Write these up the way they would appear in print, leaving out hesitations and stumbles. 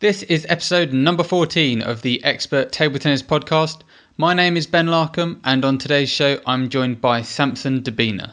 This is episode number 14 of the Expert Table Tennis Podcast. My name is Ben Larcombe, and on today's show I'm joined by Samson Dubina.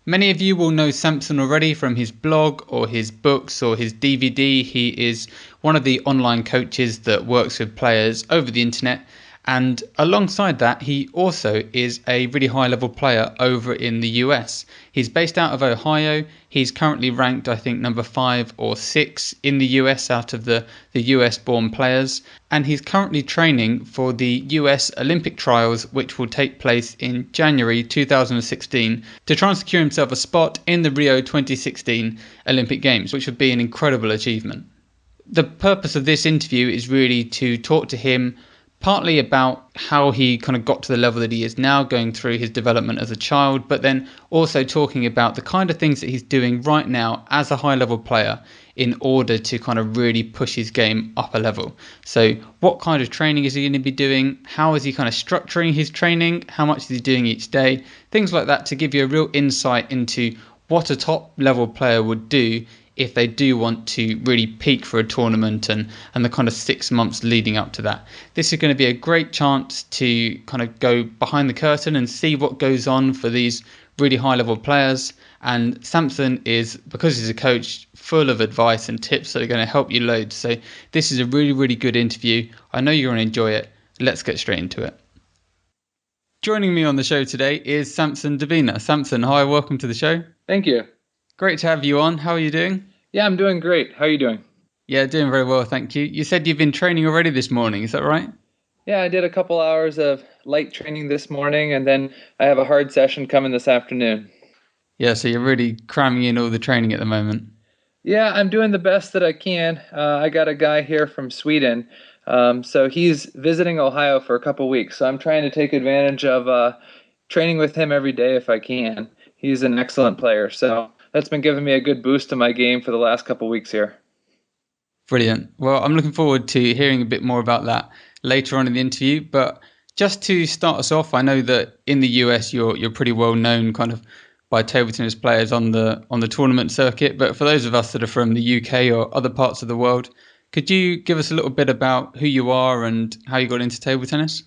Many of you will know Sampson already from his blog or his books or his DVD. He is one of the online coaches that works with players over the internet, and alongside that he also is a really high level player over in the US. He's based out of Ohio. He's currently ranked, I think, number 5 or 6 in the US out of the US born players, and he's currently training for the US Olympic Trials, which will take place in January 2016 to try and secure himself a spot in the Rio 2016 Olympic Games, which would be an incredible achievement. The purpose of this interview is really to talk to him partly about how he kind of got to the level that he is now, going through his development as a child, but then also talking about the kind of things that he's doing right now as a high level player in order to kind of really push his game up a level. So what kind of training is he going to be doing? How is he kind of structuring his training? How much is he doing each day? Things like that to give you a real insight into what a top level player would do if they do want to really peak for a tournament and the kind of 6 months leading up to that. This is going to be a great chance to kind of go behind the curtain and see what goes on for these really high level players. And Sampson is, because he's a coach, full of advice and tips that are going to help you loads. So this is a really, really good interview. I know you're going to enjoy it. Let's get straight into it. Joining me on the show today is Samson Dubina. Samson, hi, welcome to the show. Thank you. Great to have you on. How are you doing? Yeah, I'm doing great. How are you doing? Yeah, doing very well, thank you. You said you've been training already this morning, is that right? Yeah, I did a couple hours of light training this morning, and then I have a hard session coming this afternoon. Yeah, so you're really cramming in all the training at the moment. Yeah, I'm doing the best that I can. I got a guy here from Sweden, so he's visiting Ohio for a couple weeks, so I'm trying to take advantage of training with him every day if I can. He's an excellent player, so that's been giving me a good boost to my game for the last couple weeks here. Brilliant. Well, I'm looking forward to hearing a bit more about that later on in the interview. But just to start us off, I know that in the US you're pretty well known kind of by table tennis players on the tournament circuit. But for those of us that are from the UK or other parts of the world, could you give us a little bit about who you are and how you got into table tennis?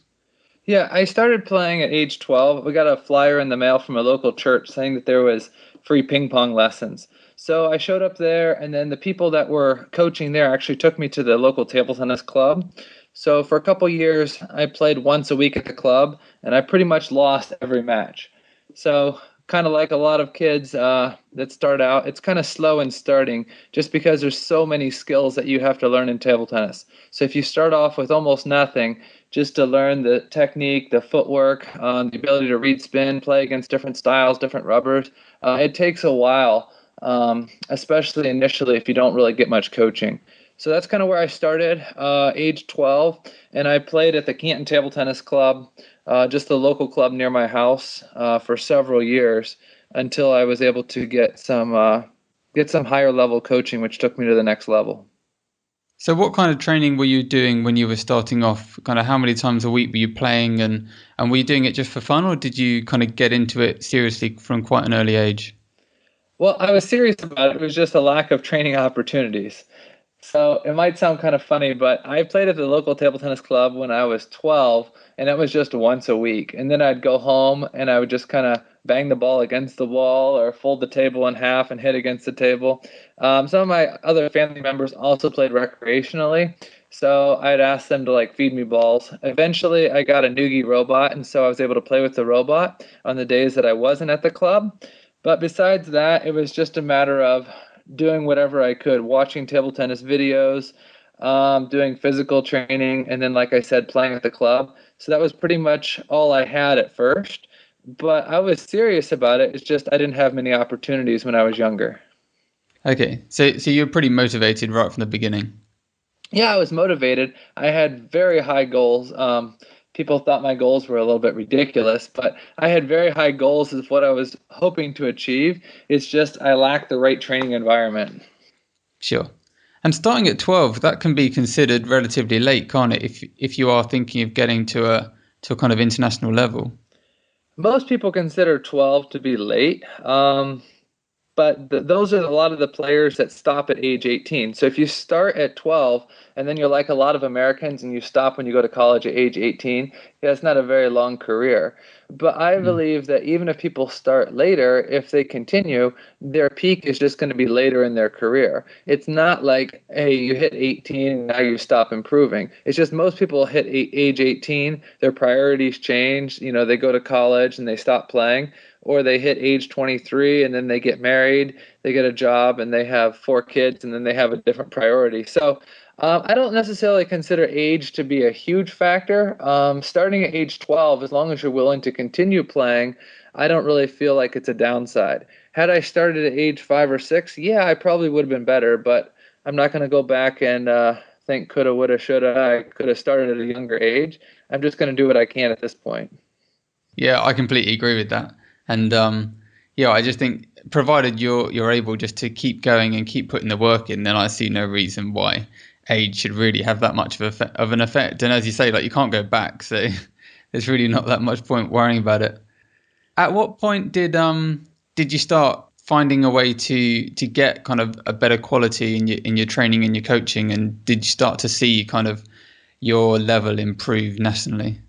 Yeah, I started playing at age 12. We got a flyer in the mail from a local church saying that there was free ping pong lessons. So I showed up there, and then the people that were coaching there actually took me to the local table tennis club. So for a couple years, I played once a week at the club, and I pretty much lost every match. So kind of like a lot of kids that start out, it's kind of slow in starting just because there's so many skills that you have to learn in table tennis. So if you start off with almost nothing, just to learn the technique, the footwork, the ability to read spin, play against different styles, different rubbers, it takes a while, especially initially if you don't really get much coaching. So that's kind of where I started, age 12, and I played at the Canton Table Tennis Club, just the local club near my house, for several years until I was able to get some higher level coaching, which took me to the next level. So what kind of training were you doing when you were starting off? Kind of how many times a week were you playing, and were you doing it just for fun, or did you kind of get into it seriously from quite an early age? Well, I was serious about it. It was just a lack of training opportunities. So it might sound kind of funny, but I played at the local table tennis club when I was 12, and it was just once a week. And then I'd go home and I would just kind of bang the ball against the wall or fold the table in half and hit against the table. Some of my other family members also played recreationally, so I'd ask them to feed me balls. Eventually, I got a Noogie robot, and so I was able to play with the robot on the days that I wasn't at the club. But besides that, it was just a matter of doing whatever I could, watching table tennis videos, doing physical training, and then, like I said, playing at the club. So that was pretty much all I had at first. But I was serious about it. It's just I didn't have many opportunities when I was younger. Okay, so you're pretty motivated right from the beginning. Yeah, I was motivated. I had very high goals. People thought my goals were a little bit ridiculous, but I had very high goals of what I was hoping to achieve. It's just I lacked the right training environment. Sure. And starting at 12, that can be considered relatively late, can't it? If you are thinking of getting to a kind of international level. Most people consider 12 to be late. But those are a lot of the players that stop at age 18. So if you start at 12 and then you're like a lot of Americans and you stop when you go to college at age 18, yeah, that's not a very long career. But I Mm. believe that even if people start later, if they continue, their peak is just going to be later in their career. It's not like, hey, you hit 18 and now you stop improving. It's just most people hit age 18, their priorities change. They go to college and they stop playing, or they hit age 23 and then they get married, they get a job, and they have 4 kids, and then they have a different priority. So I don't necessarily consider age to be a huge factor. Starting at age 12, as long as you're willing to continue playing, I don't really feel like it's a downside. Had I started at age 5 or 6, yeah, I probably would have been better, but I'm not going to go back and think coulda, woulda, shoulda. I could have started at a younger age. I'm just going to do what I can at this point. Yeah, I completely agree with that. And yeah, I just think provided you're able just to keep going and keep putting the work in, then I see no reason why age should really have that much of an effect. And as you say, like you can't go back, so there's really not that much point worrying about it. At what point did you start finding a way to get kind of a better quality in your training and your coaching, and did you start to see kind of your level improve nationally?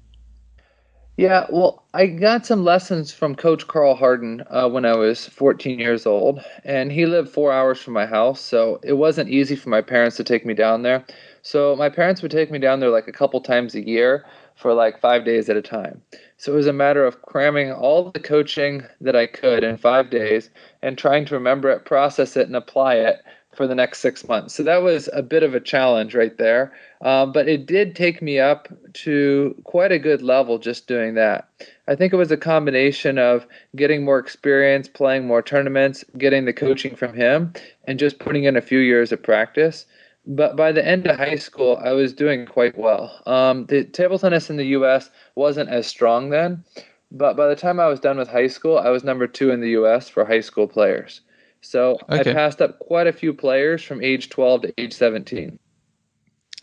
Yeah, well, I got some lessons from Coach Carl Harden when I was 14 years old, and he lived 4 hours from my house, so it wasn't easy for my parents to take me down there. So my parents would take me down there like a couple times a year for like 5 days at a time. So it was a matter of cramming all the coaching that I could in 5 days and trying to remember it, process it, and apply it for the next 6 months. So that was a bit of a challenge right there. But it did take me up to quite a good level just doing that. I think it was a combination of getting more experience, playing more tournaments, getting the coaching from him, and just putting in a few years of practice. But by the end of high school, I was doing quite well. The table tennis in the U.S. wasn't as strong then, but by the time I was done with high school, I was number 2 in the U.S. for high school players. So I Okay. passed up quite a few players from age 12 to age 17.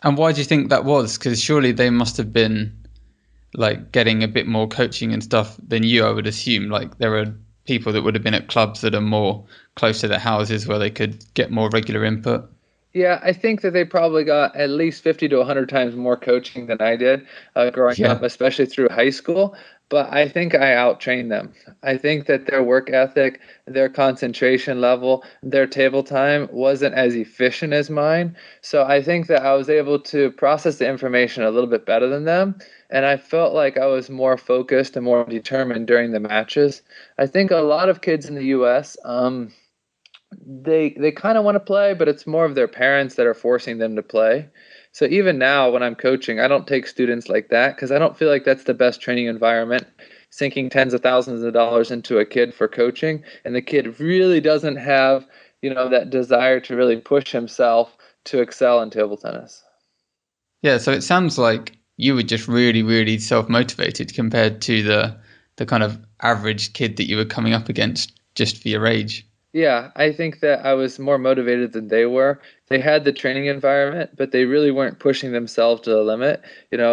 And why do you think that was? Because surely they must have been like getting a bit more coaching and stuff than you, I would assume. Like there are people that would have been at clubs that are more close to their houses where they could get more regular input. Yeah, I think that they probably got at least 50 to 100 times more coaching than I did growing up, Yeah. especially through high school. But I think I outtrained them. I think that their work ethic, their concentration level, their table time wasn't as efficient as mine. So I think that I was able to process the information a little bit better than them. And I felt like I was more focused and more determined during the matches. I think a lot of kids in the U.S., they kind of want to play, but it's more of their parents that are forcing them to play. So even now when I'm coaching, I don't take students like that because I don't feel like that's the best training environment. Sinking tens of thousands of dollars into a kid for coaching, and the kid really doesn't have, that desire to really push himself to excel in table tennis. Yeah, so it sounds like you were just really, really self-motivated compared to the kind of average kid that you were coming up against just for your age. Yeah, I think that I was more motivated than they were. They had the training environment, but they really weren't pushing themselves to the limit.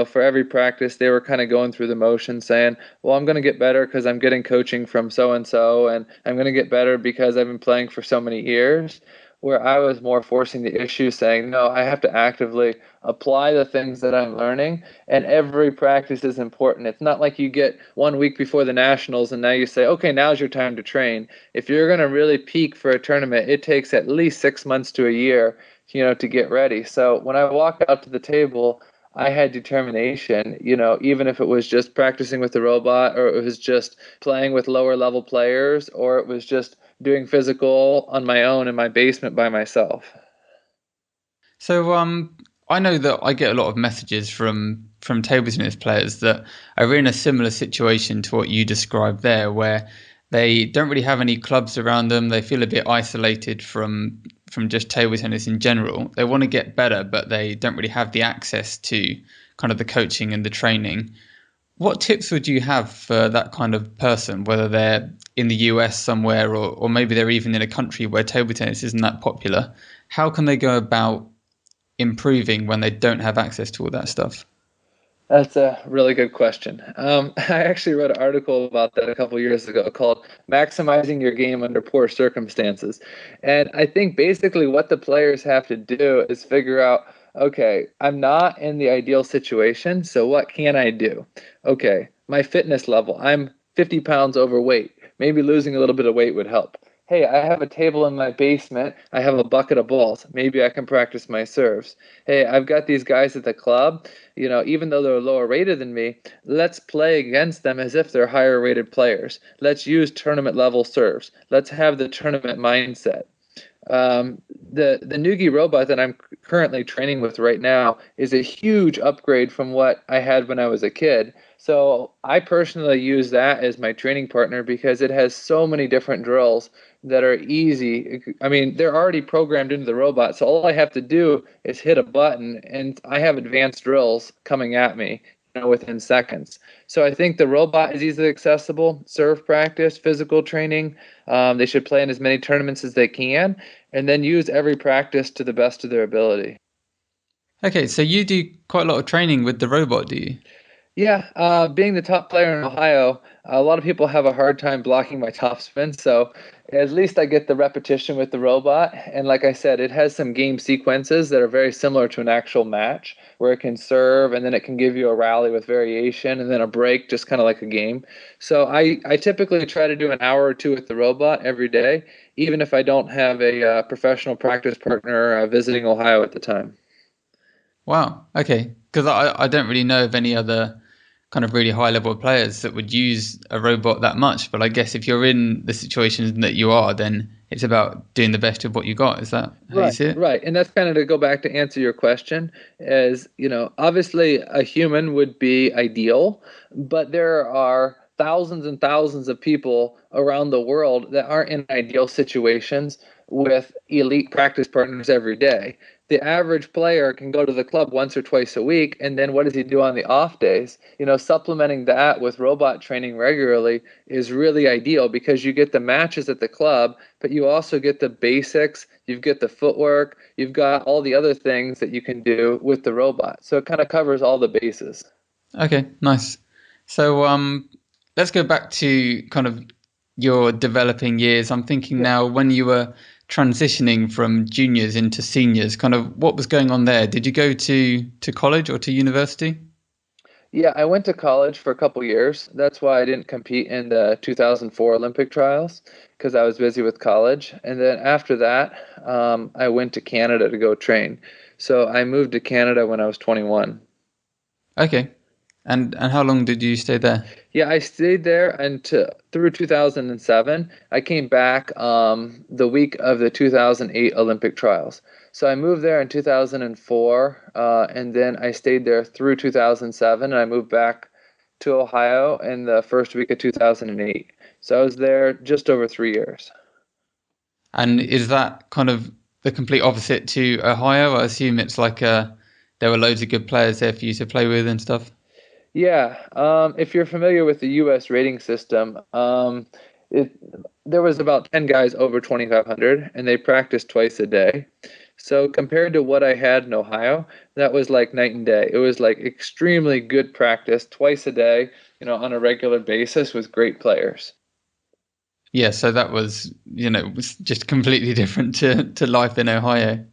For every practice, they were kind of going through the motion saying, well, I'm going to get better because I'm getting coaching from so and so, and I'm going to get better because I've been playing for so many years. Where I was more forcing the issue, saying, no, I have to actively apply the things that I'm learning, and every practice is important. It's not like you get 1 week before the nationals and now you say, okay, now's your time to train. If you're going to really peak for a tournament, it takes at least 6 months to a year, to get ready. So when I walked out to the table, I had determination, even if it was just practicing with the robot, or it was just playing with lower level players, or it was just doing physical on my own in my basement by myself. So I know that I get a lot of messages from table tennis players that are in a similar situation to what you described there, where they don't really have any clubs around them. They feel a bit isolated from just table tennis in general. They want to get better, but they don't really have the access to kind of the coaching and the training. What tips would you have for that kind of person, whether they're in the US somewhere, or maybe they're even in a country where table tennis isn't that popular? How can they go about improving when they don't have access to all that stuff? That's a really good question. I actually wrote an article about that a couple years ago called Maximizing Your Game Under Poor Circumstances. And I think basically what the players have to do is figure out, okay, I'm not in the ideal situation, so what can I do? Okay, my fitness level, I'm 50 pounds overweight. Maybe losing a little bit of weight would help. Hey, I have a table in my basement. I have a bucket of balls. Maybe I can practice my serves. Hey, I've got these guys at the club, even though they're lower rated than me, let's play against them as if they're higher rated players. Let's use tournament level serves. Let's have the tournament mindset. The Nugi robot that I'm currently training with right now is a huge upgrade from what I had when I was a kid. So I personally use that as my training partner because it has so many different drills that are easy. I mean, they're already programmed into the robot, so all I have to do is hit a button, and I have advanced drills coming at me, within seconds. So I think the robot is easily accessible. Serve practice, physical training. They should play in as many tournaments as they can, and then use every practice to the best of their ability. Okay, so you do quite a lot of training with the robot, do you? Yeah, being the top player in Ohio, a lot of people have a hard time blocking my topspin. So at least I get the repetition with the robot. And like I said, it has some game sequences that are very similar to an actual match where it can serve and then it can give you a rally with variation and then a break, just kind of like a game. So I typically try to do an hour or two with the robot every day, even if I don't have a professional practice partner visiting Ohio at the time. Wow. Okay. Because I don't really know of any other kind of really high level players that would use a robot that much. But I guess if you're in the situation that you are, then it's about doing the best of what you got. Is that how you Right, see it? right. And that's kind of to go back to answer your question is, obviously a human would be ideal, but there are thousands and thousands of people around the world that aren't in ideal situations with elite practice partners every day. The average player can go to the club once or twice a week, and then what does he do on the off days? Supplementing that with robot training regularly is really ideal because you get the matches at the club, but you also get the basics, you've got the footwork, you've got all the other things that you can do with the robot. So it kind of covers all the bases. Okay. Nice. So let's go back to kind of your developing years. I'm thinking Yeah. now when you were transitioning from juniors into seniors, kind of what was going on there? Did you go to college or to university? Yeah, I went to college for a couple years. That's why I didn't compete in the 2004 Olympic Trials because I was busy with college. And then after that, I went to Canada to go train. So I moved to Canada when I was 21. Okay. And how long did you stay there? Yeah, I stayed there until through 2007. I came back the week of the 2008 Olympic Trials. So I moved there in 2004, and then I stayed there through 2007, and I moved back to Ohio in the first week of 2008. So I was there just over 3 years. And is that kind of the complete opposite to Ohio? I assume it's like there were loads of good players there for you to play with and stuff. Yeah, if you're familiar with the U.S. rating system, it there was about 10 guys over 2,500, and they practiced twice a day. So compared to what I had in Ohio, that was like night and day. It was like extremely good practice twice a day, on a regular basis with great players. Yeah, so that was, was just completely different to life in Ohio.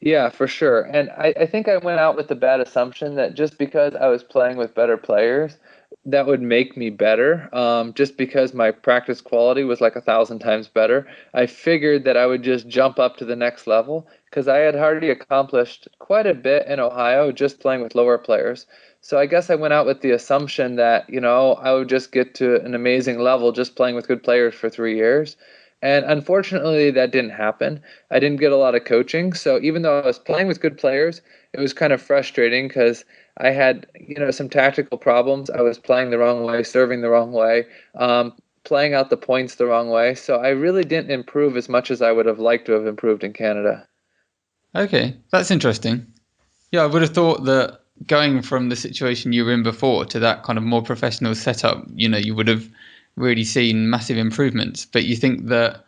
Yeah, for sure. And I think I went out with the bad assumption that just because I was playing with better players, that would make me better. Just because my practice quality was like 1,000 times better, I figured that I would just jump up to the next level because I had already accomplished quite a bit in Ohio just playing with lower players. So I guess I went out with the assumption that, I would just get to an amazing level just playing with good players for 3 years. And unfortunately, that didn't happen. I didn't get a lot of coaching. So even though I was playing with good players, it was kind of frustrating because I had, some tactical problems. I was playing the wrong way, serving the wrong way, playing out the points the wrong way. So I really didn't improve as much as I would have liked to have improved in Canada. Okay, that's interesting. Yeah, I would have thought that going from the situation you were in before to that kind of more professional setup, you would have really seen massive improvements. But you think that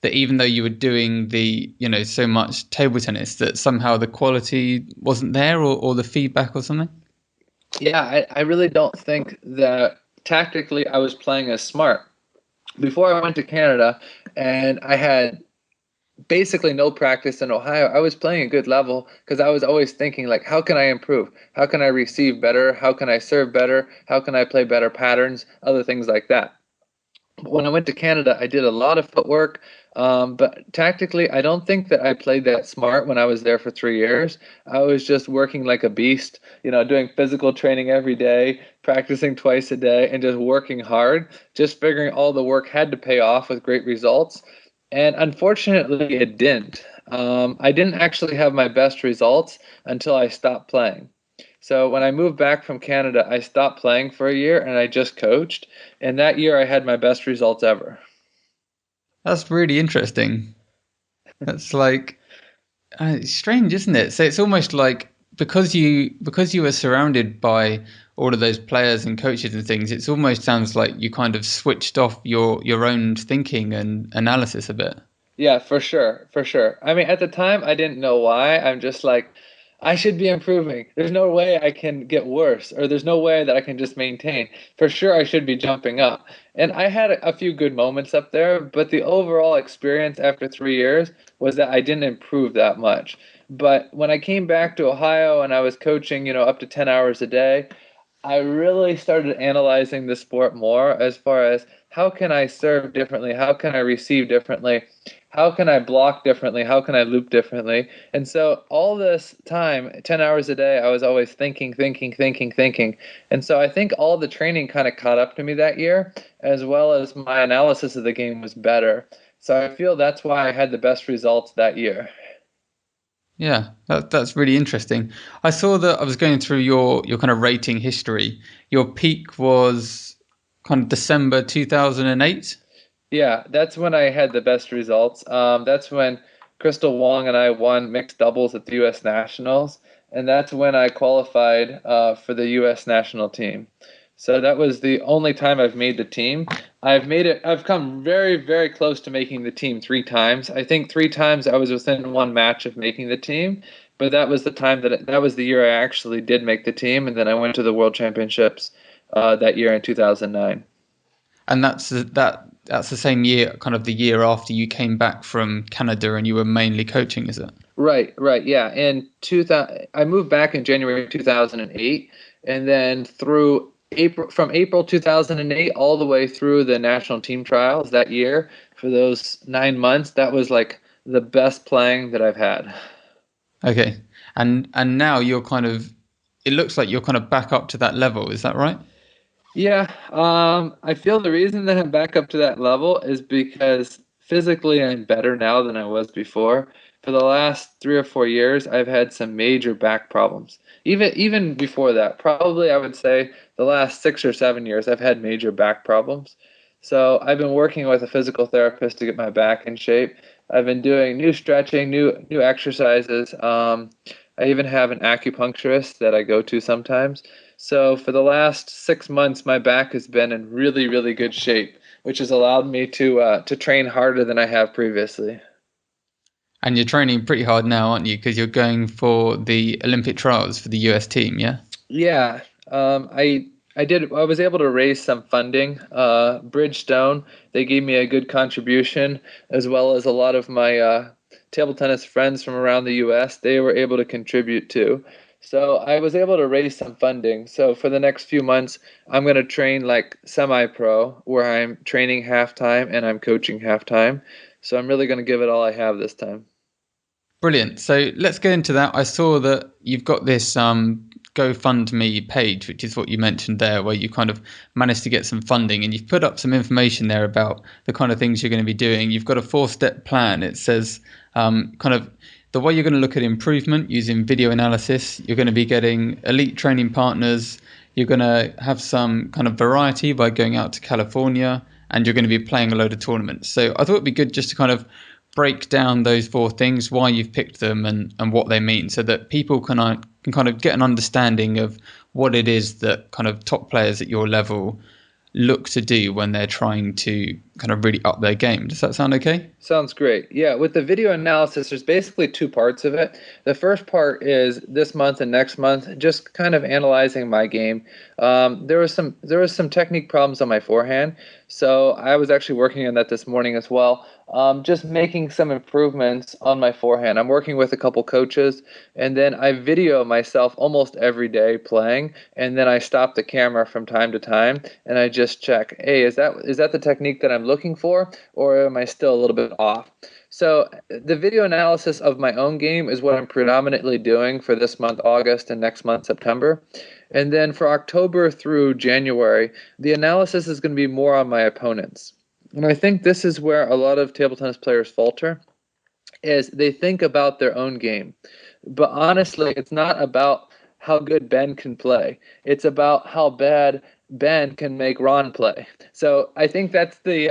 even though you were doing the, so much table tennis, that somehow the quality wasn't there or the feedback or something? Yeah, I really don't think that tactically I was playing as smart. Before I went to Canada and I had basically no practice in Ohio, I was playing a good level because I was always thinking like, how can I improve? How can I receive better? How can I serve better? How can I play better patterns? Other things like that. When I went to Canada, I did a lot of footwork, but tactically, I don't think that I played that smart when I was there for 3 years. I was just working like a beast, doing physical training every day, practicing twice a day, and just working hard, just figuring all the work had to pay off with great results. And unfortunately, it didn't. I didn't actually have my best results until I stopped playing. So when I moved back from Canada, I stopped playing for a year and I just coached. And that year I had my best results ever. That's really interesting. That's like it's strange, isn't it? So it's almost like because you were surrounded by all of those players and coaches and things, it's almost sounds like you kind of switched off your own thinking and analysis a bit. Yeah, for sure, for sure. I mean, at the time, I didn't know why. I'm just like, I should be improving. There's no way I can get worse, or there's no way that I can just maintain. For sure, I should be jumping up. And I had a few good moments up there, but the overall experience after 3 years was that I didn't improve that much. But when I came back to Ohio and I was coaching, up to 10 hours a day, I really started analyzing the sport more as far as how can I serve differently? How can I receive differently? How can I block differently? How can I loop differently? And so all this time, 10 hours a day, I was always thinking, thinking, thinking, thinking. And so I think all the training kind of caught up to me that year, as well as my analysis of the game was better. So I feel that's why I had the best results that year. Yeah, that's really interesting. I saw that I was going through your kind of rating history. Your peak was kind of December 2008. Yeah, that's when I had the best results. That's when Crystal Wong and I won mixed doubles at the U.S. Nationals, and that's when I qualified for the U.S. national team. So that was the only time I've made the team. I've made it. I've come very, very close to making the team 3 times. I think 3 times I was within one match of making the team, but that was the time that was the year I actually did make the team, and then I went to the World Championships that year in 2009. And that's the same year, kind of the year after you came back from Canada and you were mainly coaching, is it? Right, right, yeah. In 2000, I moved back in January 2008, and then through from April 2008 all the way through the national team trials that year, for those 9 months, that was like the best playing that I've had. Okay. And now you're kind of it looks like you're kind of back up to that level, is that right? Yeah, I feel the reason that I'm back up to that level is because physically I'm better now than I was before. For the last 3 or 4 years, I've had some major back problems. Even before that, probably I would say the last 6 or 7 years, I've had major back problems. So I've been working with a physical therapist to get my back in shape. I've been doing new stretching, new exercises. I even have an acupuncturist that I go to sometimes. So for the last 6 months, my back has been in really, really good shape, which has allowed me to train harder than I have previously. And you're training pretty hard now, aren't you? Because you're going for the Olympic trials for the US team, yeah? Yeah, I did. I was able to raise some funding. Bridgestone, they gave me a good contribution, as well as a lot of my table tennis friends from around the U.S. They were able to contribute too. So I was able to raise some funding. So for the next few months, I'm going to train like semi-pro, where I'm training half time and I'm coaching half time. So I'm really going to give it all I have this time. Brilliant. So let's get into that. I saw that you've got this GoFundMe page, which is what you mentioned there, where you kind of managed to get some funding and you've put up some information there about the kind of things you're going to be doing. You've got a 4-step plan. It says kind of the way you're going to look at improvement using video analysis. You're going to be getting elite training partners. You're going to have some kind of variety by going out to California, and you're going to be playing a load of tournaments. So I thought it'd be good just to kind of break down those 4 things, why you've picked them, and what they mean, so that people can kind of get an understanding of what it is that kind of top players at your level look to do when they're trying to kind of really up their game. Does that sound okay? Sounds great. Yeah, with the video analysis, there's basically two parts of it. The first part is this month and next month, just kind of analyzing my game. There was some technique problems on my forehand, so I was actually working on that this morning as well. Just making some improvements on my forehand. I'm working with a couple coaches, and then I video myself almost every day playing, and then I stop the camera from time to time, and I just check, hey, is that the technique that I'm looking for, or am I still a little bit off? So the video analysis of my own game is what I'm predominantly doing for this month, August, and next month, September. And then for October through January, the analysis is going to be more on my opponents. And I think this is where a lot of table tennis players falter, is they think about their own game. But honestly, it's not about how good Ben can play. It's about how bad Ben can make Ron play. So I think that's the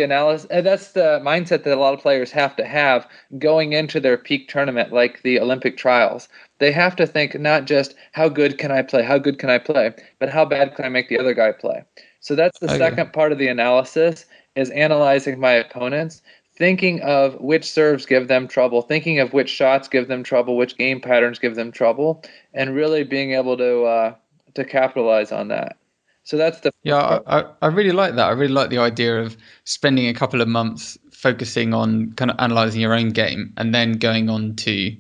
analysis, and that's the mindset that a lot of players have to have going into their peak tournament, like the Olympic Trials. They have to think not just how good can I play, how good can I play, but how bad can I make the other guy play. So that's the Okay. second part of the analysis, is analyzing my opponents, thinking of which serves give them trouble, thinking of which shots give them trouble, which game patterns give them trouble, and really being able to capitalize on that. So that's the first Yeah, part. I really like that. I really like the idea of spending a couple of months focusing on kind of analyzing your own game and then going on to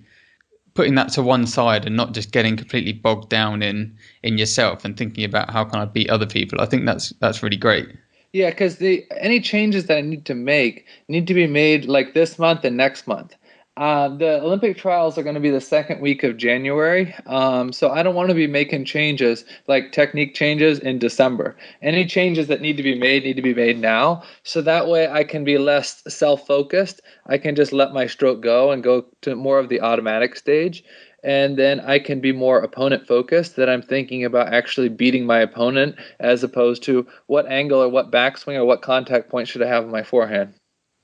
putting that to one side and not just getting completely bogged down in yourself and thinking about how can I beat other people. I think that's really great. Yeah, because the any changes that I need to make need to be made like this month and next month. The Olympic trials are going to be the second week of January, so I don't want to be making changes like technique changes in December. Any changes that need to be made now, so that way I can be less self-focused. I can just let my stroke go and go to more of the automatic stage, and then I can be more opponent focused, that I'm thinking about actually beating my opponent as opposed to what angle or what backswing or what contact point should I have on my forehand.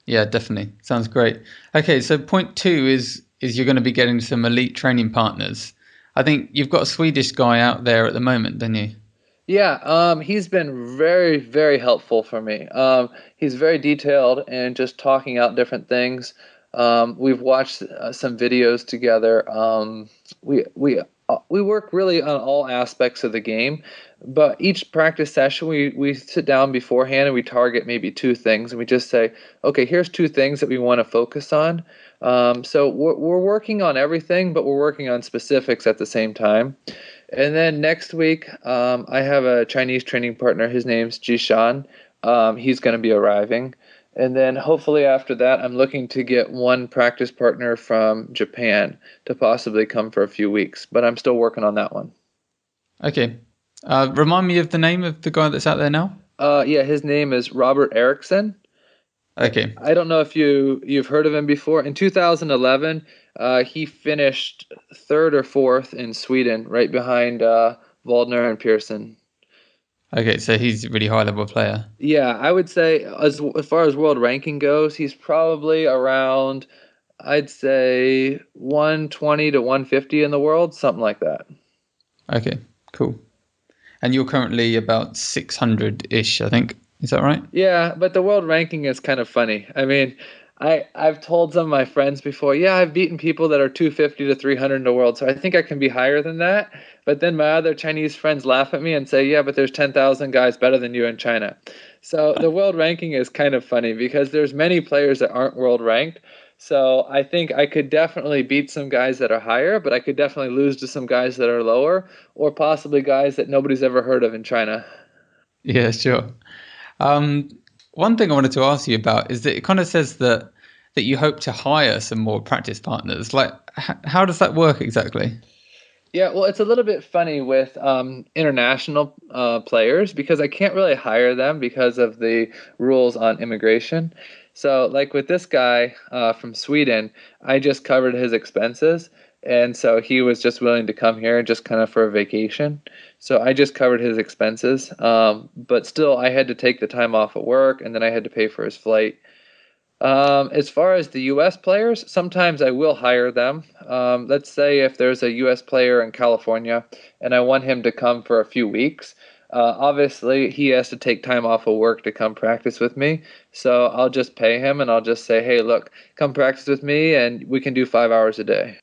Yeah, definitely. Sounds great. Okay, so point two is you're going to be getting some elite training partners. I think you've got a Swedish guy out there at the moment, don't you? Yeah, he's been very, very helpful for me. He's very detailed and just talking out different things. We've watched some videos together. We work really on all aspects of the game, but each practice session we sit down beforehand and we target maybe two things, and we just say, okay, here's two things that we want to focus on. So we're working on everything, but we're working on specifics at the same time. And then next week, I have a Chinese training partner. His name's Jishan. He's going to be arriving. And then hopefully after that, I'm looking to get one practice partner from Japan to possibly come for a few weeks. But I'm still working on that one. Okay. Remind me of the name of the guy that's out there now. Yeah, his name is Robert Erickson. Okay. I don't know if you've heard of him before. In 2011, he finished third or fourth in Sweden, right behind Waldner and Pearson. Okay, so he's a really high level player. Yeah, I would say as far as world ranking goes, he's probably around, I'd say 120 to 150 in the world, something like that. Okay, cool. And you're currently about 600-ish, I think. Is that right? Yeah, but the world ranking is kind of funny. I mean, I've told some of my friends before, yeah, I've beaten people that are 250 to 300 in the world, so I think I can be higher than that. But then my other Chinese friends laugh at me and say, yeah, but there's 10,000 guys better than you in China. So the world ranking is kind of funny because there's many players that aren't world ranked. So I think I could definitely beat some guys that are higher, but I could definitely lose to some guys that are lower, or possibly guys that nobody's ever heard of in China. Yeah, sure. Um, One thing I wanted to ask you about is that it kind of says that you hope to hire some more practice partners. Like, how does that work exactly? Yeah, well, it's a little bit funny with international players because I can't really hire them because of the rules on immigration. So, like with this guy from Sweden, I just covered his expenses, and so he was just willing to come here just kind of for a vacation. So I just covered his expenses, but still, I had to take the time off at work, and then I had to pay for his flight. As far as the U.S. players, sometimes I will hire them. Let's say if there's a U.S. player in California and I want him to come for a few weeks, Obviously, he has to take time off of work to come practice with me. So I'll just pay him and I'll just say, hey, look, come practice with me and we can do 5 hours a day.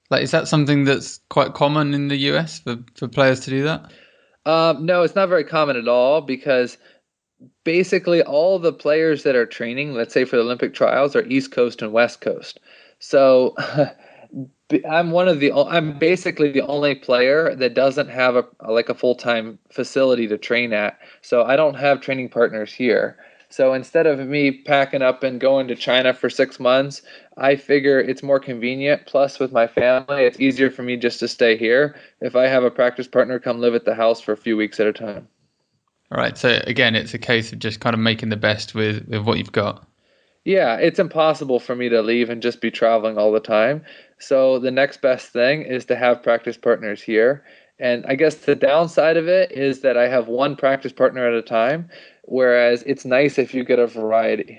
Like, is that something that's quite common in the US for players to do that? No, it's not very common at all because basically all the players that are training, let's say for the Olympic trials, are East Coast and West Coast. So I'm basically the only player that doesn't have a full-time facility to train at. So I don't have training partners here. So instead of me packing up and going to China for 6 months, I figure it's more convenient. Plus, with my family, it's easier for me just to stay here if I have a practice partner come live at the house for a few weeks at a time. All right. So again, it's a case of just kind of making the best with what you've got. Yeah, it's impossible for me to leave and just be traveling all the time. So the next best thing is to have practice partners here. And I guess the downside of it is that I have one practice partner at a time, whereas it's nice if you get a variety.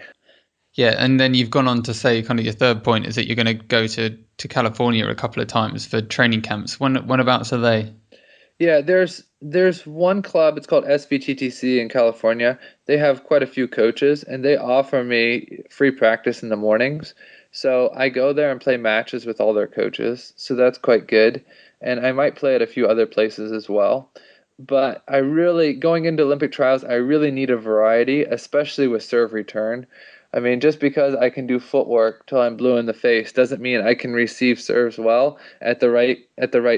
Yeah, and then you've gone on to say kind of your third point is that you're going to go to California a couple of times for training camps. Whenabouts are they? Yeah, there's one club, it's called SVTTC in California. They have quite a few coaches and they offer me free practice in the mornings. So I go there and play matches with all their coaches. So that's quite good. And I might play at a few other places as well. But going into Olympic trials, I really need a variety, especially with serve return. I mean, just because I can do footwork till I'm blue in the face doesn't mean I can receive serves well at the right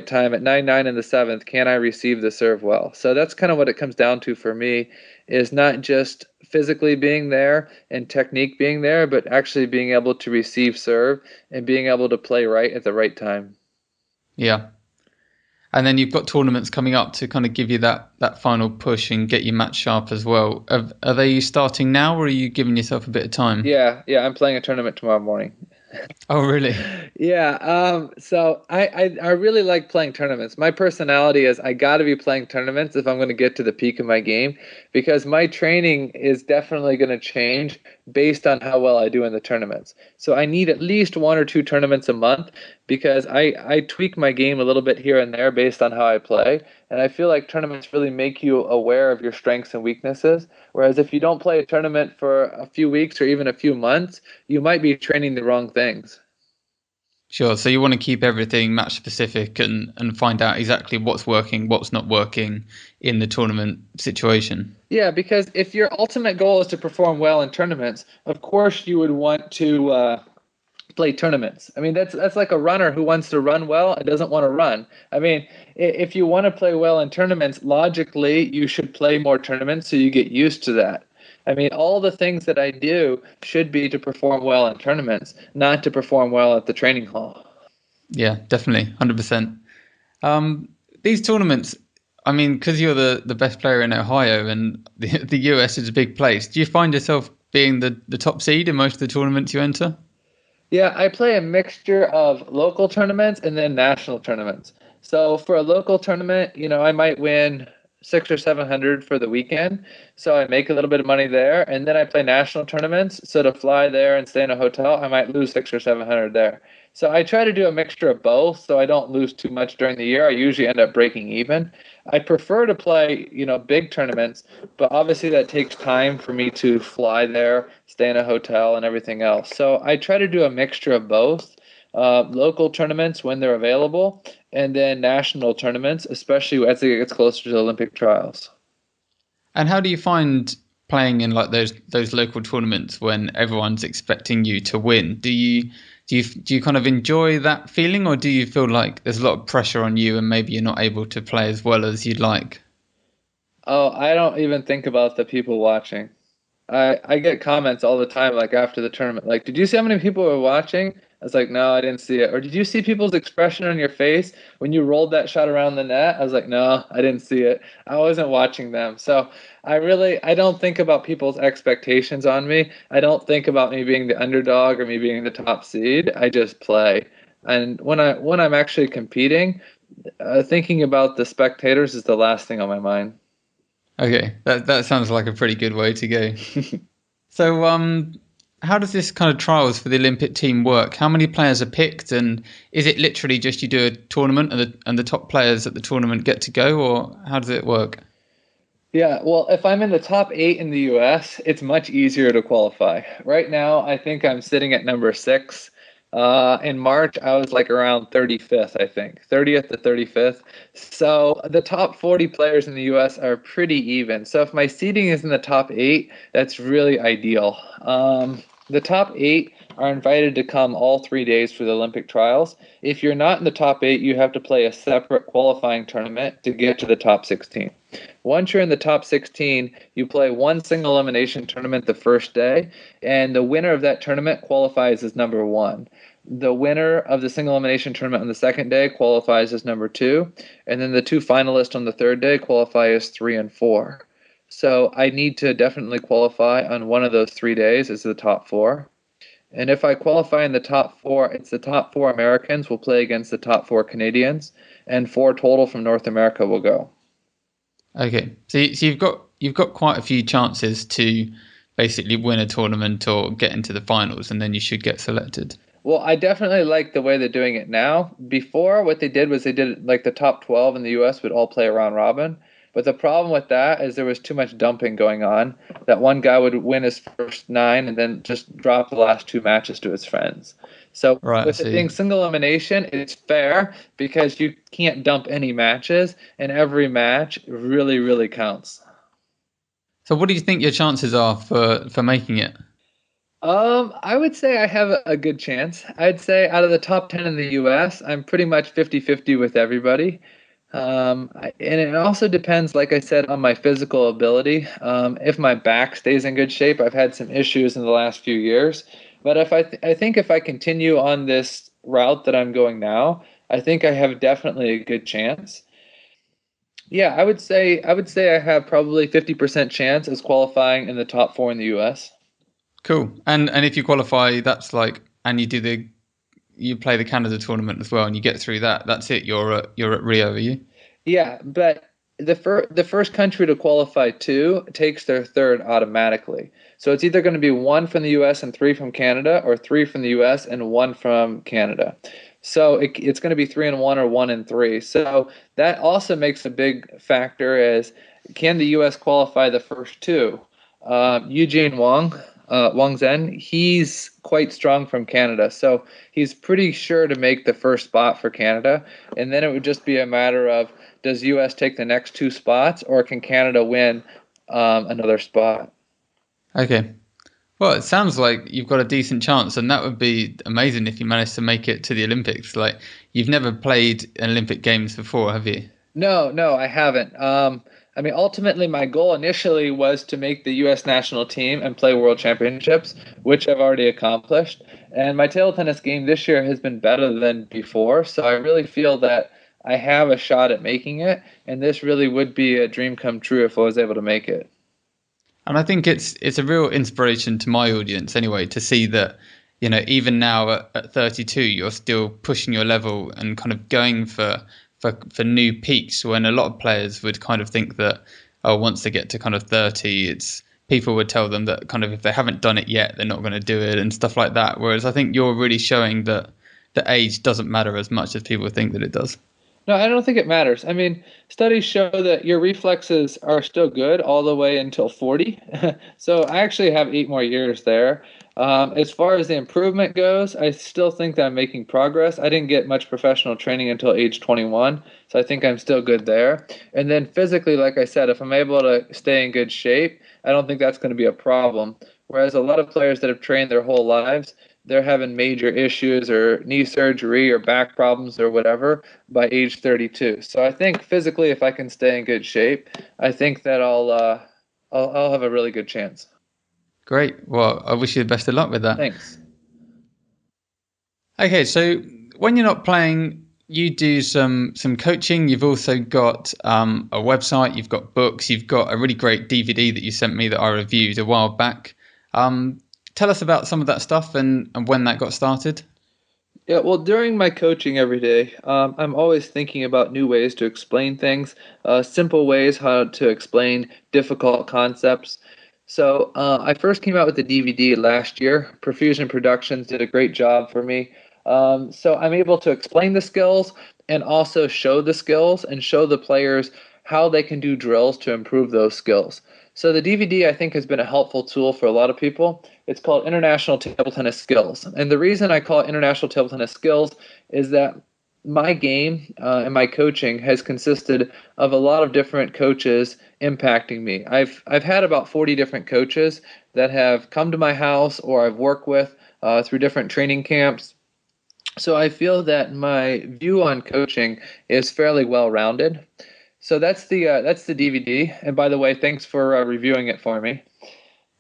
time. At 9-9 in the seventh, can I receive the serve well? So that's kind of what it comes down to for me, is not just physically being there and technique being there, but actually being able to receive serve and being able to play right at the right time. Yeah. And then you've got tournaments coming up to kind of give you that final push and get you match sharp as well. Are they starting now, or are you giving yourself a bit of time? Yeah, I'm playing a tournament tomorrow morning. Oh, really? Yeah, so I really like playing tournaments. My personality is I got to be playing tournaments if I'm going to get to the peak of my game, because my training is definitely going to change based on how well I do in the tournaments. So I need at least one or two tournaments a month because I tweak my game a little bit here and there based on how I play. And I feel like tournaments really make you aware of your strengths and weaknesses. Whereas if you don't play a tournament for a few weeks or even a few months, you might be training the wrong things. Sure. So you want to keep everything match specific and find out exactly what's working, what's not working in the tournament situation. Yeah, because if your ultimate goal is to perform well in tournaments, of course you would want to play tournaments. I mean, that's like a runner who wants to run well and doesn't want to run. I mean, if you want to play well in tournaments, logically you should play more tournaments so you get used to that. I mean, all the things that I do should be to perform well in tournaments, not to perform well at the training hall. Yeah, definitely. 100%. These tournaments, I mean, because you're the best player in Ohio and the US is a big place, do you find yourself being the top seed in most of the tournaments you enter? Yeah, I play a mixture of local tournaments and then national tournaments. So for a local tournament, I might win 600 or 700 for the weekend. So I make a little bit of money there, and then I play national tournaments. So to fly there and stay in a hotel, I might lose 600 or 700 there. So I try to do a mixture of both, so I don't lose too much during the year. I usually end up breaking even. I prefer to play, big tournaments, but obviously that takes time for me to fly there, stay in a hotel, and everything else. So I try to do a mixture of both. Local tournaments when they're available, and then national tournaments, especially as it gets closer to the Olympic trials. And how do you find playing in like those local tournaments when everyone's expecting you to win? Do you kind of enjoy that feeling, or do you feel like there's a lot of pressure on you and maybe you're not able to play as well as you'd like? Oh, I don't even think about the people watching. I get comments all the time, like after the tournament, like, did you see how many people were watching? I was like, no, I didn't see it. Or did you see people's expression on your face when you rolled that shot around the net? I was like, no, I didn't see it. I wasn't watching them. So I don't think about people's expectations on me. I don't think about me being the underdog or me being the top seed. I just play. And when I'm actually competing, thinking about the spectators is the last thing on my mind. Okay, that sounds like a pretty good way to go. So, how does this kind of trials for the Olympic team work? How many players are picked, and is it literally just you do a tournament and the top players at the tournament get to go, or how does it work? Yeah, well, if I'm in the top 8 in the US, it's much easier to qualify. Right now, I think I'm sitting at number 6. In March, I was like around 35th, I think, 30th to 35th. So the top 40 players in the US are pretty even. So if my seeding is in the top 8, that's really ideal. The top 8 are invited to come all 3 days for the Olympic trials. If you're not in the top 8, you have to play a separate qualifying tournament to get to the top 16. Once you're in the top 16, you play one single elimination tournament the first day, and the winner of that tournament qualifies as number one. The winner of the single elimination tournament on the second day qualifies as number two, and then the two finalists on the third day qualify as three and four. So I need to definitely qualify on one of those 3 days as the top four. And if I qualify in the top four, it's the top four Americans will play against the top four Canadians, and four total from North America will go. Okay, so you've got quite a few chances to basically win a tournament or get into the finals, and then you should get selected. Well, I definitely like the way they're doing it now. Before, what they did was they did like the top 12 in the US would all play a round robin. But the problem with that is there was too much dumping going on. That one guy would win his first nine and then just drop the last two matches to his friends. So Right, I with it being see. single elimination, it's fair because you can't dump any matches, and every match really, really counts. So what do you think your chances are for making it? I would say I have a good chance. I'd say out of the top 10 in the US, I'm pretty much 50-50 with everybody. And it also depends, like I said, on my physical ability. If my back stays in good shape, I've had some issues in the last few years. But if I think if I continue on this route that I'm going now, I think I have definitely a good chance. Yeah, I would say I have probably 50% chance as qualifying in the top four in the US. Cool. And if you qualify, that's like, and you play the Canada tournament as well, and you get through that. That's it. You're at Rio, are you? Yeah, but the first country to qualify two takes their third automatically. So it's either going to be one from the U.S. and three from Canada, or three from the U.S. and one from Canada. So it's going to be three and one or one and three. So that also makes a big factor as can the U.S. qualify the first two? Eugene Wang Zhen, he's quite strong from Canada, so he's pretty sure to make the first spot for Canada. And then it would just be a matter of does U.S. take the next two spots, or can Canada win another spot? Okay. Well, it sounds like you've got a decent chance, and that would be amazing if you managed to make it to the Olympics. Like, you've never played Olympic Games before, have you? No, no, I haven't. I mean, ultimately, my goal initially was to make the U.S. national team and play World Championships, which I've already accomplished. And my table tennis game this year has been better than before, so I really feel that I have a shot at making it, and this really would be a dream come true if I was able to make it. And I think it's a real inspiration to my audience anyway to see that, even now at 32, you're still pushing your level and kind of going for new peaks when a lot of players would kind of think that, oh, once they get to kind of 30, it's people would tell them that kind of if they haven't done it yet, they're not going to do it and stuff like that. Whereas I think you're really showing that the age doesn't matter as much as people think that it does. No, I don't think it matters. I mean, studies show that your reflexes are still good all the way until 40. So I actually have 8 more years there. As far as the improvement goes, I still think that I'm making progress. I didn't get much professional training until age 21, so I think I'm still good there. And then physically, like I said, if I'm able to stay in good shape, I don't think that's going to be a problem. Whereas a lot of players that have trained their whole lives, they're having major issues or knee surgery or back problems or whatever by age 32. So I think physically, if I can stay in good shape, I think that I'll have a really good chance. Great. Well, I wish you the best of luck with that. Thanks. Okay, so when you're not playing, you do some coaching. You've also got a website. You've got books. You've got a really great DVD that you sent me that I reviewed a while back. Tell us about some of that stuff and when that got started. Yeah, well, during my coaching every day, I'm always thinking about new ways to explain things, simple ways how to explain difficult concepts. So I first came out with the DVD last year. Profusion Productions did a great job for me. So I'm able to explain the skills and also show the skills and show the players how they can do drills to improve those skills. So the DVD, I think, has been a helpful tool for a lot of people. It's called International Table Tennis Skills. And the reason I call it International Table Tennis Skills is that my game and my coaching has consisted of a lot of different coaches impacting me. I've had about 40 different coaches that have come to my house or I've worked with through different training camps. So I feel that my view on coaching is fairly well rounded. So that's the DVD. And by the way, thanks for reviewing it for me.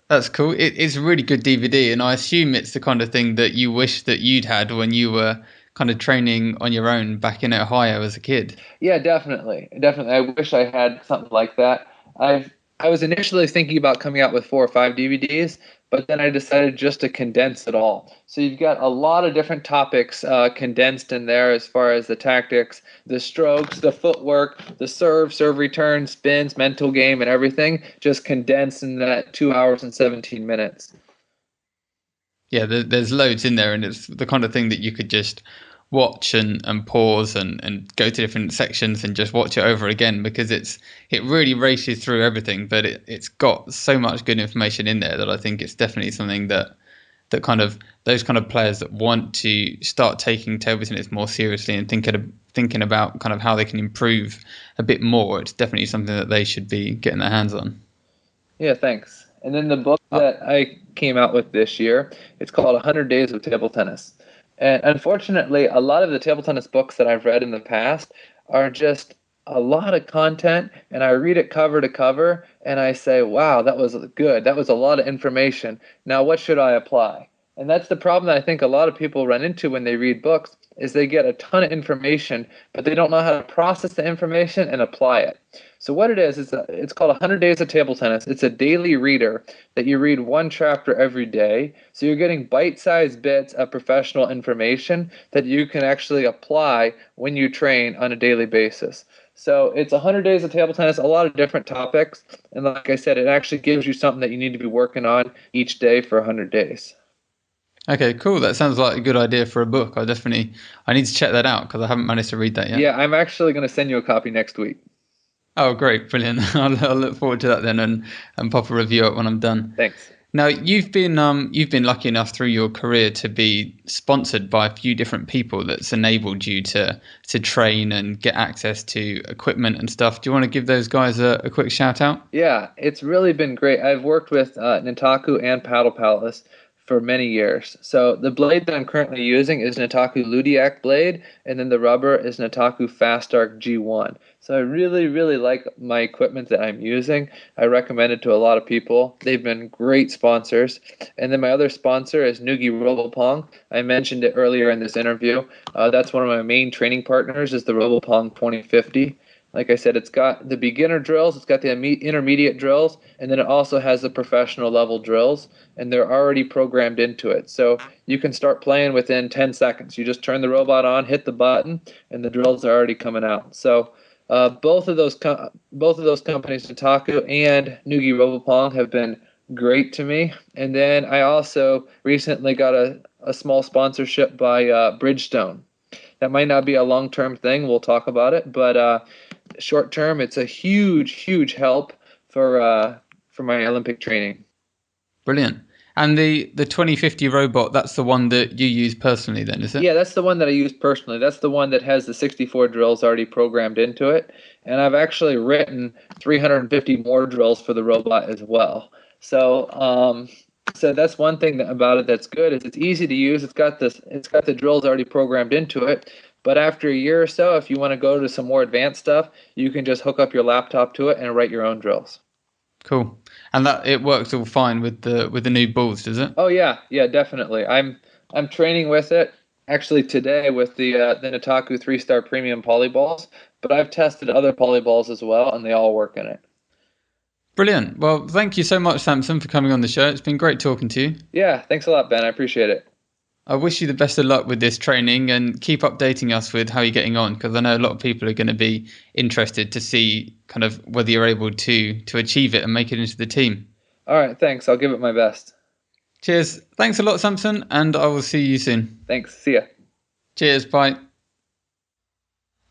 That's cool. It's a really good DVD, and I assume it's the kind of thing that you wish that you'd had when you were kind of training on your own back in Ohio as a kid. Yeah, definitely. Definitely. I wish I had something like that. I was initially thinking about coming out with 4 or 5 DVDs, but then I decided just to condense it all. So you've got a lot of different topics condensed in there as far as the tactics, the strokes, the footwork, the serve return, spins, mental game, and everything, just condensed in that 2 hours and 17 minutes. Yeah, there's loads in there, and it's the kind of thing that you could just watch and pause and go to different sections and just watch it over again, because it really races through everything, but it's got so much good information in there that I think it's definitely something that kind of those kind of players that want to start taking table tennis more seriously and thinking about kind of how they can improve a bit more, it's definitely something that they should be getting their hands on. Yeah, thanks. And then the book that I came out with this year, it's called 100 Days of Table Tennis. And unfortunately, a lot of the table tennis books that I've read in the past are just a lot of content, and I read it cover to cover, and I say, wow, that was good. That was a lot of information. Now, what should I apply? And that's the problem that I think a lot of people run into when they read books, is they get a ton of information, but they don't know how to process the information and apply it. So what it is it's called 100 Days of Table Tennis. It's a daily reader that you read one chapter every day. So you're getting bite-sized bits of professional information that you can actually apply when you train on a daily basis. So it's 100 Days of Table Tennis, a lot of different topics. And like I said, it actually gives you something that you need to be working on each day for 100 days. Okay, cool. That sounds like a good idea for a book. I need to check that out because I haven't managed to read that yet. Yeah, I'm actually going to send you a copy next week. Oh, great. Brilliant. I'll look forward to that then and pop a review up when I'm done. Thanks. Now, you've been lucky enough through your career to be sponsored by a few different people that's enabled you to train and get access to equipment and stuff. Do you want to give those guys a quick shout out? Yeah, it's really been great. I've worked with Nintaku and Paddle Palace for many years. So the blade that I'm currently using is Nintaku Ludiac blade, and then the rubber is Nintaku Fast Arc G1. So I really, really like my equipment that I'm using. I recommend it to a lot of people. They've been great sponsors. And then my other sponsor is Noogie Robopong. I mentioned it earlier in this interview. That's one of my main training partners is the Robopong 2050. Like I said, it's got the beginner drills, it's got the intermediate drills, and then it also has the professional level drills, and they're already programmed into it. So you can start playing within 10 seconds. You just turn the robot on, hit the button, and the drills are already coming out. So both of those companies, Nintaku and Noogie Robopong, have been great to me. And then I also recently got a small sponsorship by Bridgestone. That might not be a long-term thing. We'll talk about it, but short term, it's a huge, huge help for my Olympic training. Brilliant. And the 2050 robot, that's the one that you use personally then, is it? Yeah, that's the one that I use personally. That's the one that has the 64 drills already programmed into it. And I've actually written 350 more drills for the robot as well. So that's one thing about it that's good, is it's easy to use. It's got the drills already programmed into it. But after a year or so, if you want to go to some more advanced stuff, you can just hook up your laptop to it and write your own drills. Cool. And that it works all fine with the new balls, does it? Oh yeah, definitely. I'm training with it actually today with the Nintaku 3-star premium polyballs, but I've tested other polyballs as well, and they all work in it. Brilliant. Well, thank you so much, Samson, for coming on the show. It's been great talking to you. Yeah, thanks a lot, Ben. I appreciate it. I wish you the best of luck with this training, and keep updating us with how you're getting on, because I know a lot of people are going to be interested to see kind of whether you're able to achieve it and make it into the team. All right, thanks. I'll give it my best. Cheers. Thanks a lot, Samson, and I will see you soon. Thanks. See ya. Cheers. Bye.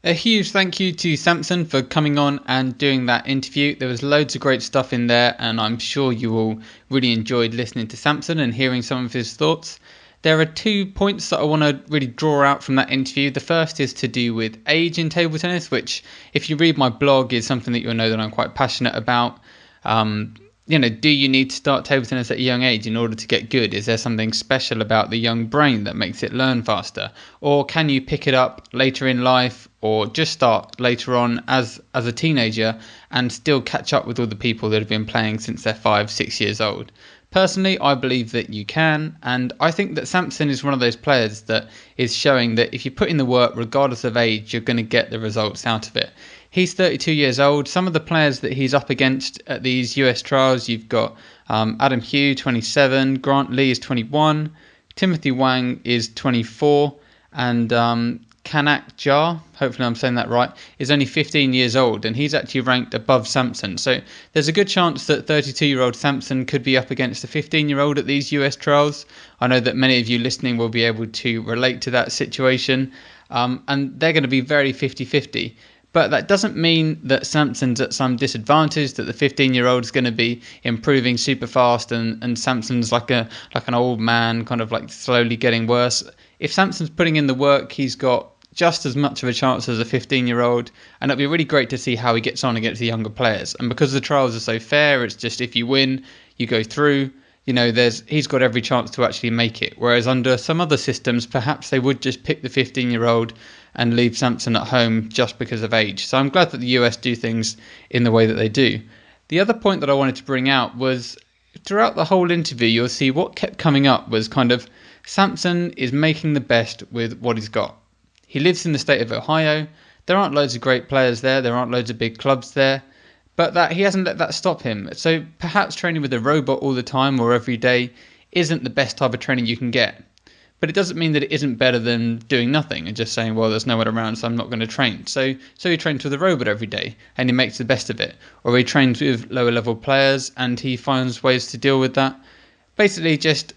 A huge thank you to Samson for coming on and doing that interview. There was loads of great stuff in there, and I'm sure you all really enjoyed listening to Samson and hearing some of his thoughts. There are 2 points that I want to really draw out from that interview. The first is to do with age in table tennis, which, if you read my blog, is something that you'll know that I'm quite passionate about. Do you need to start table tennis at a young age in order to get good? Is there something special about the young brain that makes it learn faster? Or can you pick it up later in life, or just start later on as a teenager and still catch up with all the people that have been playing since they're 5-6 years old? Personally, I believe that you can, and I think that Sampson is one of those players that is showing that if you put in the work, regardless of age, you're going to get the results out of it. He's 32 years old. Some of the players that he's up against at these US trials, you've got Adam Hugh, 27, Grant Lee is 21, Timothy Wang is 24, and Kanak Jar, hopefully I'm saying that right, is only 15 years old, and he's actually ranked above Sampson. So there's a good chance that 32-year-old Sampson could be up against a 15-year-old at these US trials. I know that many of you listening will be able to relate to that situation, and they're going to be very 50-50. But that doesn't mean that Sampson's at some disadvantage, that the 15-year-old is going to be improving super fast and Sampson's like an old man, kind of like slowly getting worse. If Sampson's putting in the work, he's got just as much of a chance as a 15-year-old, and it'll be really great to see how he gets on against the younger players. And because the trials are so fair, it's just if you win, you go through. He's got every chance to actually make it. Whereas under some other systems, perhaps they would just pick the 15-year-old and leave Sampson at home just because of age. So I'm glad that the US do things in the way that they do. The other point that I wanted to bring out was throughout the whole interview, you'll see what kept coming up was kind of Sampson is making the best with what he's got. He lives in the state of Ohio. There aren't loads of great players there. There aren't loads of big clubs there. But that he hasn't let that stop him. So perhaps training with a robot all the time or every day isn't the best type of training you can get. But it doesn't mean that it isn't better than doing nothing and just saying, well, there's no one around, so I'm not going to train. So he trains with a robot every day and he makes the best of it. Or he trains with lower level players and he finds ways to deal with that. Basically, just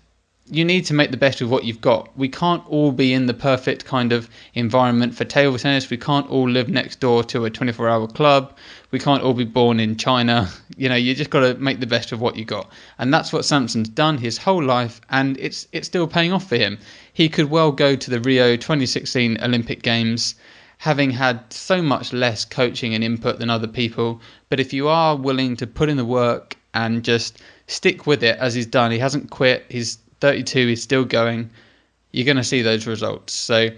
you need to make the best of what you've got. We can't all be in the perfect kind of environment for table tennis. We can't all live next door to a 24-hour club. We can't all be born in China. You just got to make the best of what you got. And that's what Sampson's done his whole life, and it's still paying off for him. He could well go to the Rio 2016 Olympic Games having had so much less coaching and input than other people. But if you are willing to put in the work and just stick with it as he's done, he hasn't quit, he's 32, he's still going, you're going to see those results. So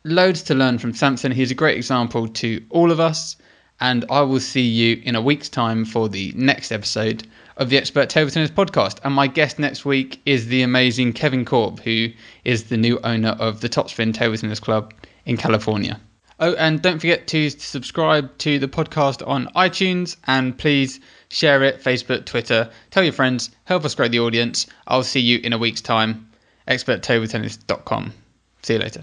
loads to learn from Sampson. He's a great example to all of us, and I will see you in a week's time for the next episode of the Expert Table Tennis Podcast. And my guest next week is the amazing Kevin Korb, who is the new owner of the Topspin Table Tennis Club in California. Oh, and don't forget to subscribe to the podcast on iTunes, and please share it, Facebook, Twitter, tell your friends, help us grow the audience. I'll see you in a week's time. ExpertTableTennis.com. See you later.